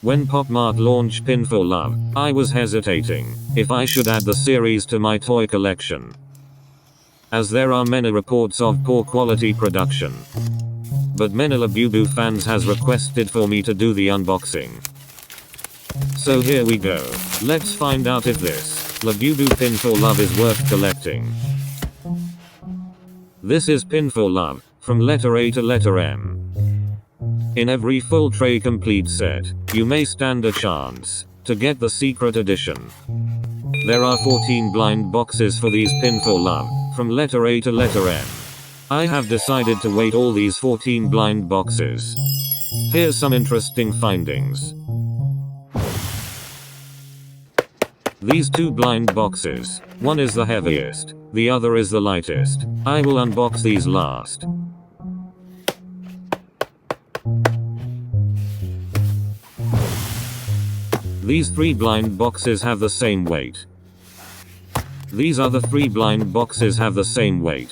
When popmart launched Pin for Love, I was hesitating if I should add the series to my toy collection, as there are many reports of poor quality production. But many Labubu fans has requested for me to do the unboxing. So here we go. Let's find out if this Labubu Pin for Love is worth collecting. This is Pin for Love, from letter A to letter M. In every full tray complete set, you may stand a chance to get the secret edition. There are 14 blind boxes for these Pin for Love, from letter A to letter M. I have decided to weight all these 14 blind boxes. Here's some interesting findings. These two blind boxes, one is the heaviest, the other is the lightest. I will unbox these last. These 3 blind boxes have the same weight. These other 3 blind boxes have the same weight.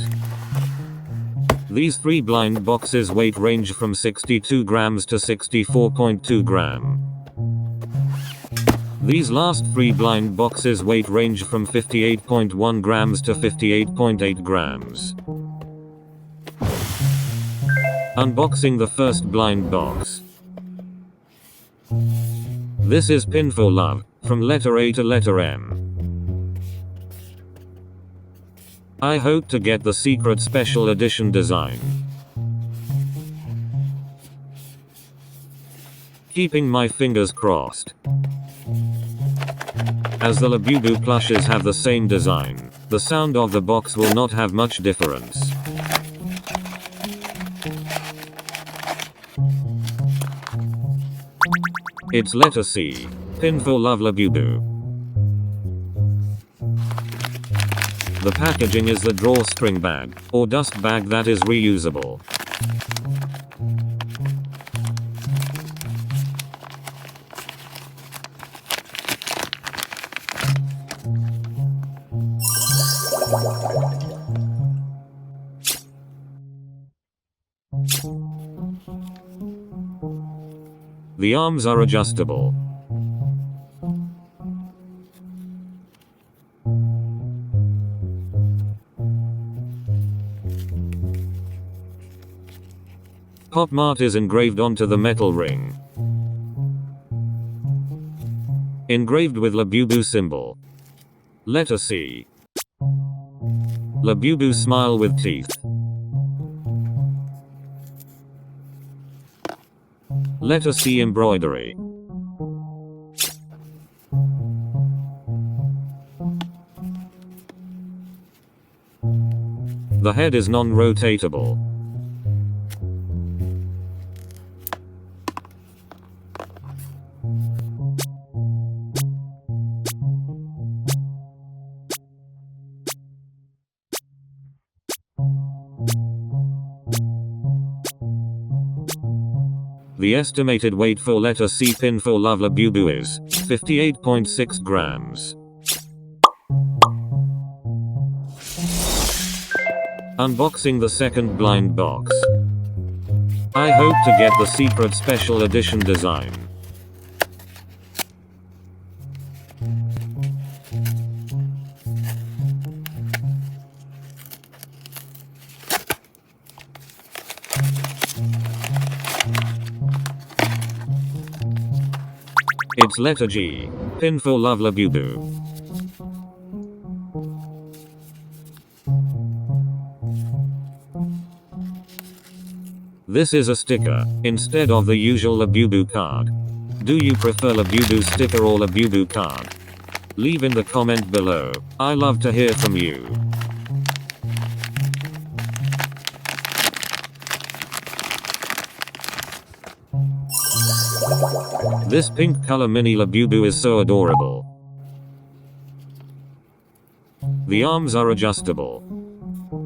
These 3 blind boxes weight range from 62 grams to 64.2 gram. These last 3 blind boxes weight range from 58.1 grams to 58.8 grams. Unboxing the first blind box. This is Pin for Love, from letter A to letter M. I hope to get the secret special edition design. Keeping my fingers crossed. As the Labubu plushes have the same design, the sound of the box will not have much difference. It's letter C, Pin for Love Labubu. The packaging is the drawstring bag, or dust bag that is reusable. The arms are adjustable. Popmart is engraved onto the metal ring. Engraved with Labubu symbol. Letter C. Labubu smile with teeth. Letter C embroidery. The head is non-rotatable. The estimated weight for letter C Pin for Love Labubu is 58.6 grams. Unboxing the second blind box. I hope to get the secret special edition design. It's letter G, Pin for Love Labubu. This is a sticker, instead of the usual Labubu card. Do you prefer Labubu sticker or Labubu card? Leave in the comment below, I love to hear from you. This pink color mini Labubu is so adorable. The arms are adjustable.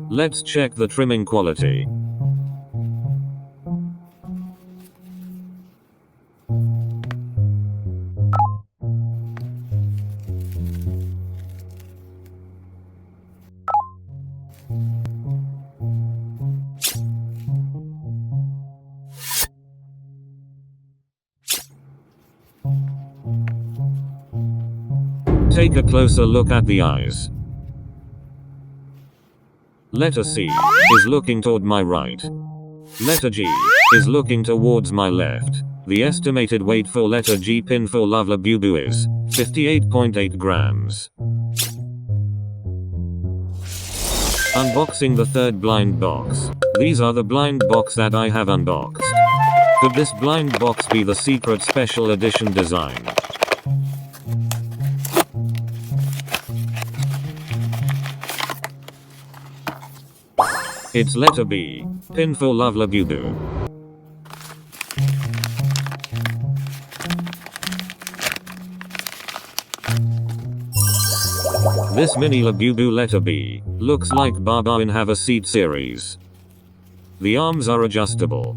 Let's check the trimming quality. Take a closer look at the eyes. Letter C is looking toward my right. Letter G is looking towards my left. The estimated weight for letter G pin for Labubu is 58.8 grams. Unboxing the third blind box. These are the blind box that I have unboxed. Could this blind box be the secret special edition design? It's letter B, pin for Labubu. This mini Labubu letter B looks like Baba in Have a Seat series. The arms are adjustable.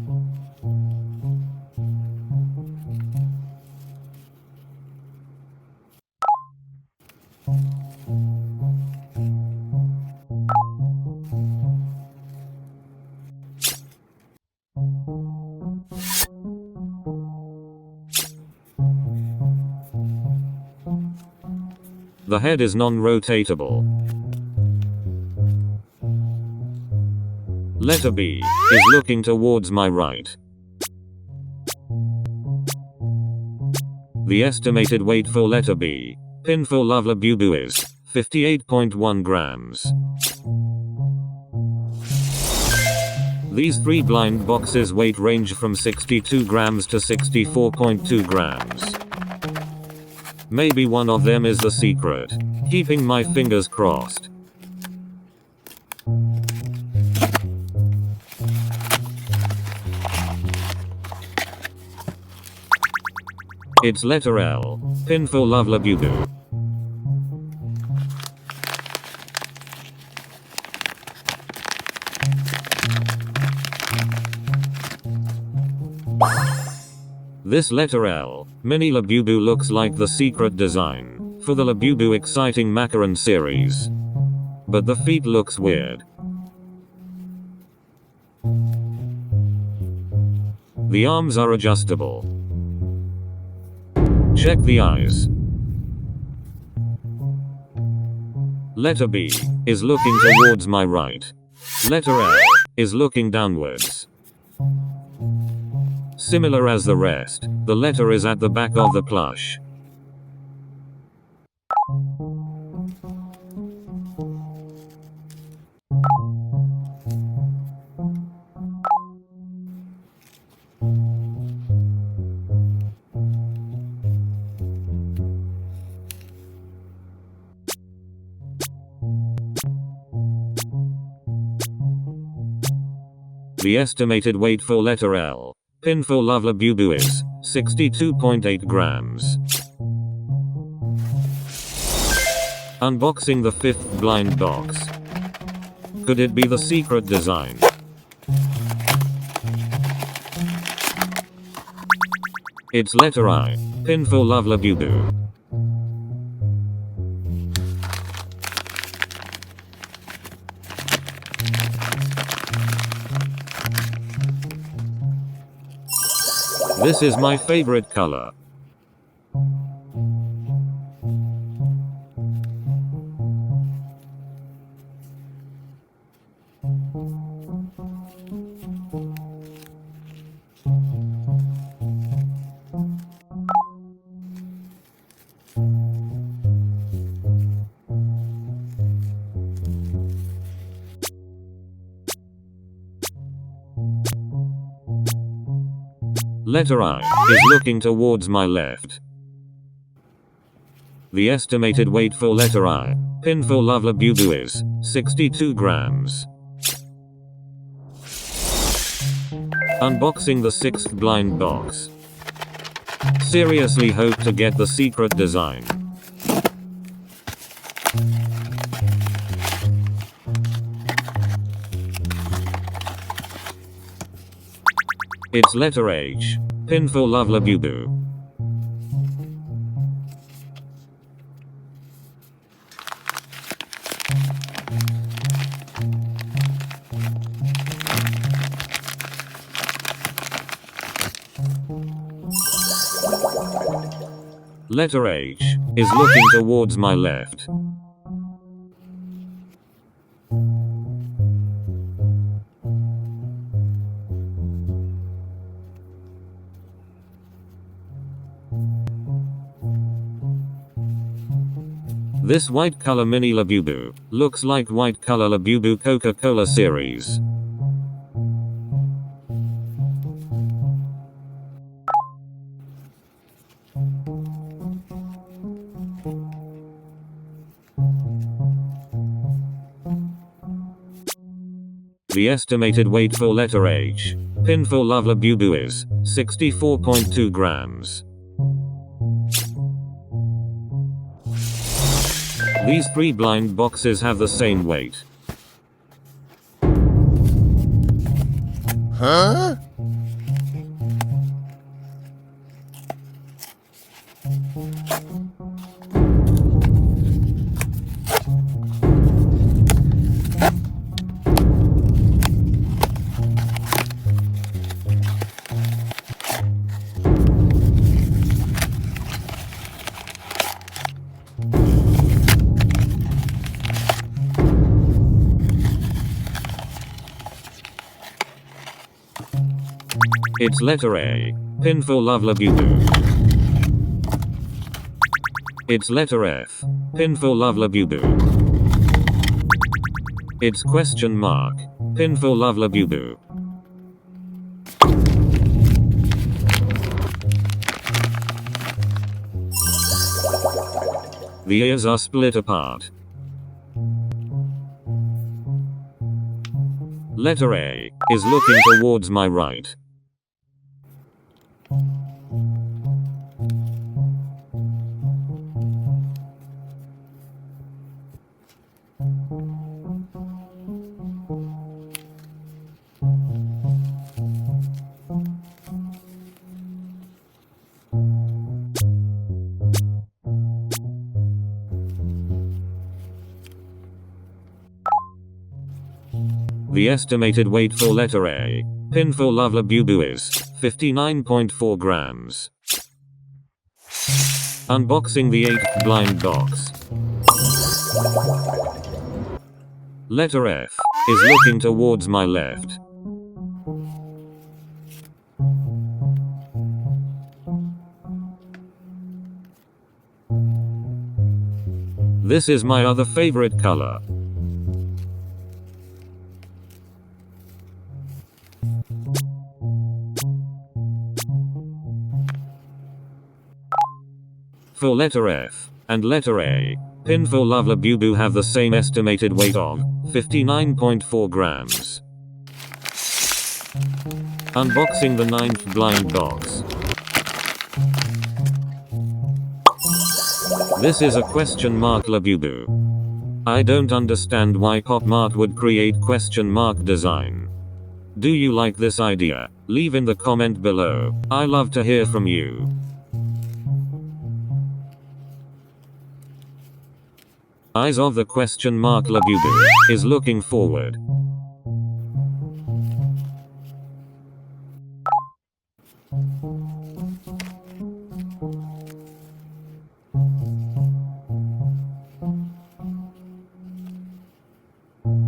The head is non-rotatable. Letter B is looking towards my right. The estimated weight for letter B, pin for Labubu is 58.1 grams. These three blind boxes weight range from 62 grams to 64.2 grams. Maybe one of them is the secret. Keeping my fingers crossed. It's letter L, pin for Labubu. This letter L, mini Labubu looks like the secret design for the Labubu Exciting Macaron series. But the feet looks weird. The arms are adjustable. Check the eyes. Letter B is looking towards my right. Letter L is looking downwards. Similar as the rest, the letter is at the back of the plush. The estimated weight for letter L, pin for Labubu is 62.8 grams. Unboxing the fifth blind box. Could it be the secret design? It's letter I, pin for Labubu. This is my favorite color. Letter I is looking towards my left. The estimated weight for letter I, pin for Labubu is 62 grams. Unboxing the sixth blind box. Seriously hope to get the secret design. It's letter H, pin for Labubu. Letter H is looking towards my left. This white color mini Labubu looks like white color Labubu Coca-Cola series. The estimated weight for letter H, pin for Love Labubu is 64.2 grams. These 3 blind boxes have the same weight. Huh? It's letter A, pin for Love Labubu. It's letter F, pin for Love Labubu. It's question mark, pin for Love Labubu. The ears are split apart. Letter A is looking towards my right. The estimated weight for letter A, pin for Love Labubu is 59.4 grams. Unboxing the 8th blind box. Letter F is looking towards my left. This is my other favorite color. For letter F and letter A, pin for Love Labubu have the same estimated weight of 59.4 grams. Unboxing the 9th blind box. This is a question mark Labubu. I don't understand why popmart would create question mark design. Do you like this idea? Leave in the comment below. I love to hear from you. Eyes of the question mark Labubu is looking forward.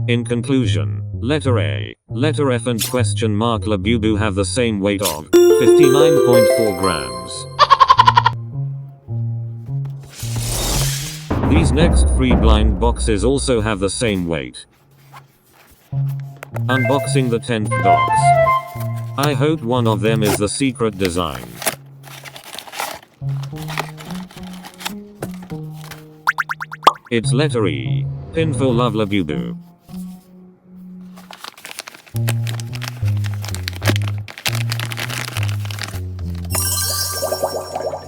In conclusion, letter A, letter F and question mark Labubu have the same weight of 59.4 grams. These next 3 blind boxes also have the same weight. Unboxing the 10th box. I hope one of them is the secret design. It's letter E, pin for Love Labubu.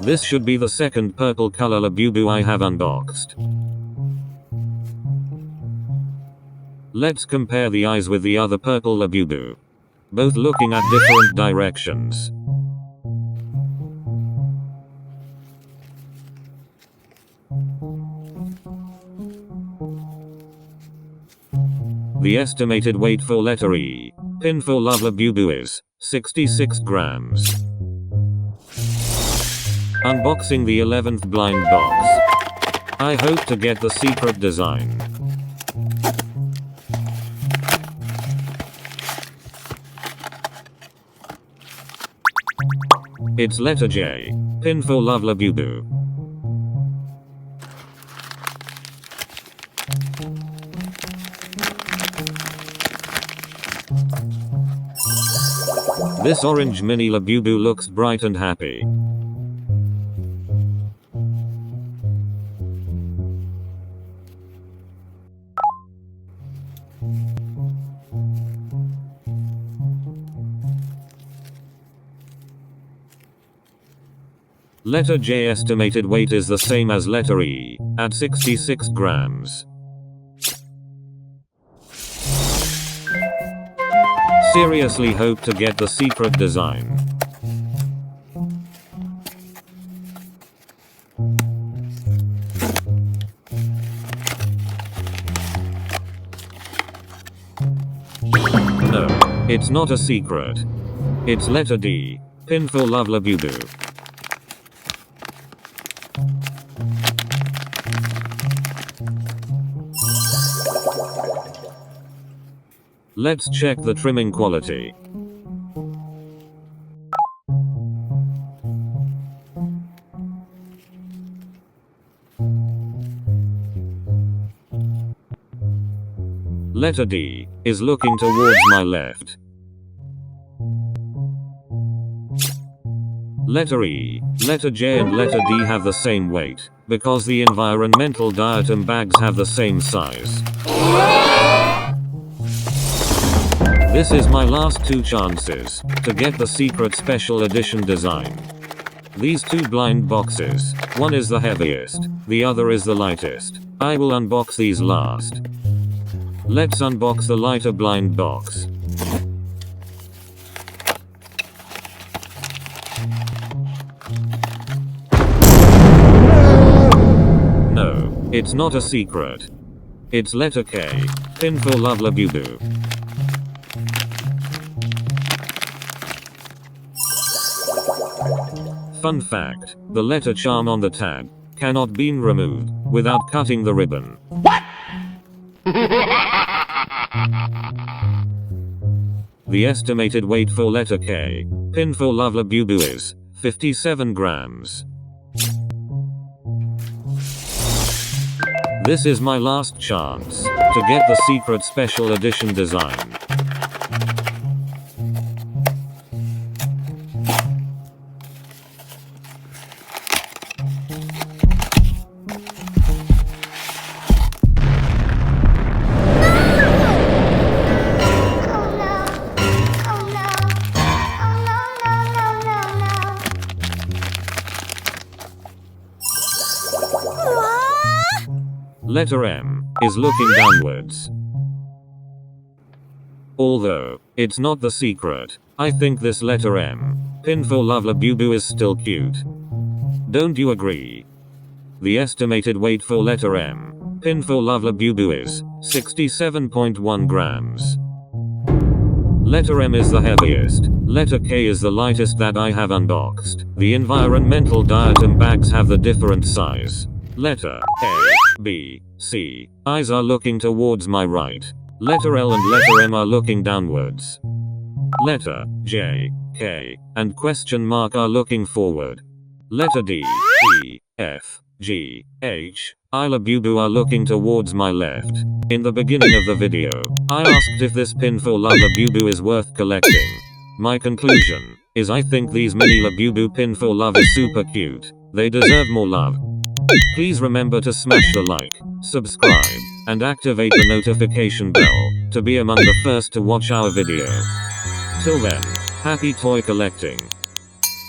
This should be the second purple color Labubu I have unboxed. Let's compare the eyes with the other purple Labubu. Both looking at different directions. The estimated weight for letter E, pin for Love Labubu is 66 grams. Unboxing the 11th blind box. I hope to get the secret design. It's letter J. Pin for love Labubu. This orange mini Labubu looks bright and happy. Letter J estimated weight is the same as letter E, at 66 grams. Seriously hope to get the secret design. No, it's not a secret. It's letter D. Pin for love Labubu. Let's check the trimming quality. Letter D is looking towards my left. Letter E, letter J and letter D have the same weight, because the environmental diatom bags have the same size. This is my last 2 chances to get the secret special edition design. These 2 blind boxes, one is the heaviest, the other is the lightest. I will unbox these last. Let's unbox the lighter blind box. No, it's not a secret. It's letter K. Pin for love Labubu. Fun fact, the letter charm on the tag cannot be removed without cutting the ribbon. What? The estimated weight for letter K, pin for love Labubu is 57 grams. This is my last chance to get the secret special edition design. Letter M is looking downwards. Although it's not the secret, I think this letter M, pin for love Labubu, is still cute. Don't you agree? The estimated weight for letter M, pin for love Labubu is 67.1 grams. Letter M is the heaviest, letter K is the lightest that I have unboxed. The environmental diatom bags have the different size. Letter A, B, C. Eyes are looking towards my right. Letter L and letter M are looking downwards. Letter J, K, and question mark are looking forward. Letter D, E, F, G, H, I Labubu are looking towards my left. In the beginning of the video, I asked if this pin for love Labubu is worth collecting. My conclusion is I think these mini Labubu pin for love is super cute. They deserve more love. Please remember to smash the like, subscribe, and activate the notification bell to be among the first to watch our video. Till then, happy toy collecting.